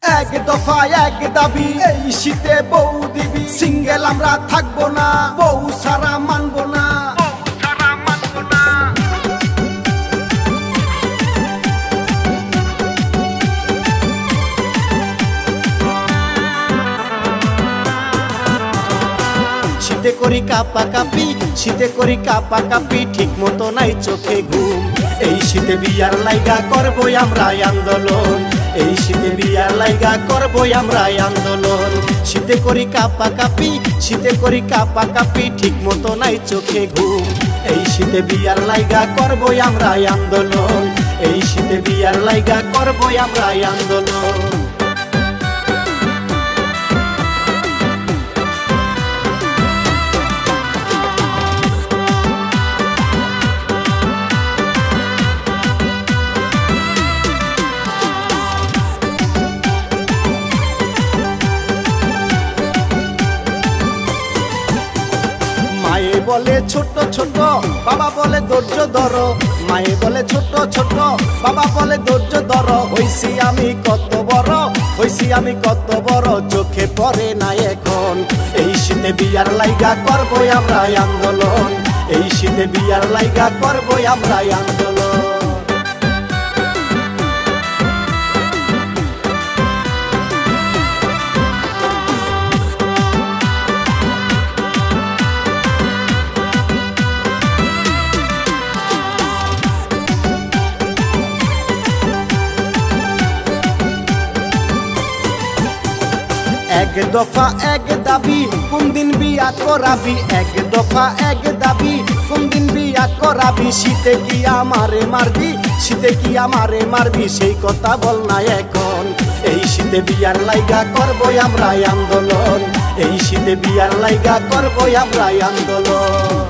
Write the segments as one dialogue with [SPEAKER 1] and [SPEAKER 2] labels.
[SPEAKER 1] এক দফা এক দাবি, এই শীতে বউ দিবি। সিঙ্গেল আমরা থাকবো না, বউ সারা মানবো না। শীতে করি কাপা কাপি, শীতে করি কাপা কাপি, ঠিক মতো নাই চোখে ঘুম। এই শীতে বিয়ার লাইগা করবই আমরা আন্দোলন, এই শীতে বিয়ার লাইগা করবই আমরা আন্দোলন। শীতে করি কাপা কাপি, শীতে করি কাপা কাপি, ঠিক মতো নাই চোখে ঘুম। এই শীতে বিয়ার লাইগা করবই আমরা আন্দোলন, এই শীতে বিয়ার লাইগা করবই আমরা আন্দোলন। মায়ে বলে ছোট ছোট, বাবা বলে ধৈর্য ধরো। মায়ে বলে ছোট ছোট, বাবা বলে ধৈর্য ধরো। হইছি আমি কত বড়, হইছি আমি কত বড়, চোখে পড়ে না এখন। এই শীতে বিয়ার লাইগা করবই আমরা আন্দোলন, এই শীতে বিয়ার লাইগা করবই আমরা আন্দোলন। এক দফা এক দাবি, কোন দিন বিয়া করাবি? এক দফা এক দাবি, কোন দিন বিয়া করাবি? শীতে কি আমারে মারবি, শীতে কি আমারে মারবি? সেই কথা বল না এখন। এই শীতে বিয়ার লাইগা করবই আমরা আন্দোলন, এই শীতে বিয়ার লাইগা করবই আমরা আন্দোলন।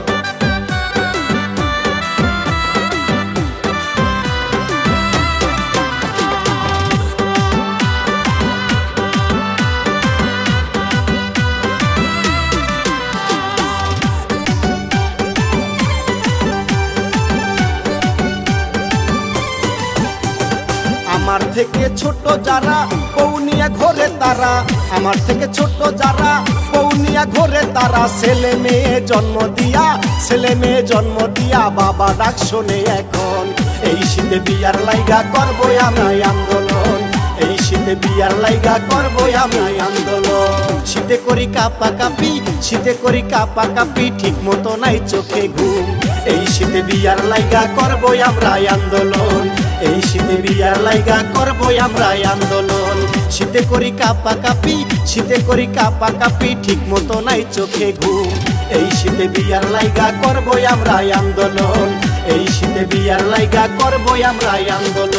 [SPEAKER 1] আমার থেকে ছোট যারা বউ নিয়ে ঘরে তারা, আমার থেকে ছোট যারা বউ নিয়ে ঘরে তারা, ছেলে মেয়ে জন্ম দিয়া, ছেলে মেয়ে জন্ম দিয়া, বাবা ডাক শোনে এখন। এই শীতে বিয়ার লাইগা করবই আমরা আন্দোলন, এই শীতে বিয়ার লাইগা করবই আমরা আন্দোলন। শীতে করি কাপা কাপি, শীতে করি কাপা কাপি, ঠিক মতো নাই চোখে ঘুম। এই শীতে বিয়ার লাইগা করবই আমরা আন্দোলন, এই শীতে বিয়ার লাইগা করবই আমরা আন্দোলন। শীতে করি কাপা কাপি, শীতে করি কাপা কাপি, ঠিক মতো নাই চোখে ঘুম। এই শীতে বিয়ার লাইগা করবই আমরা আন্দোলন, এই শীতে বিয়ার লাইগা করবই আমরা আন্দোলন।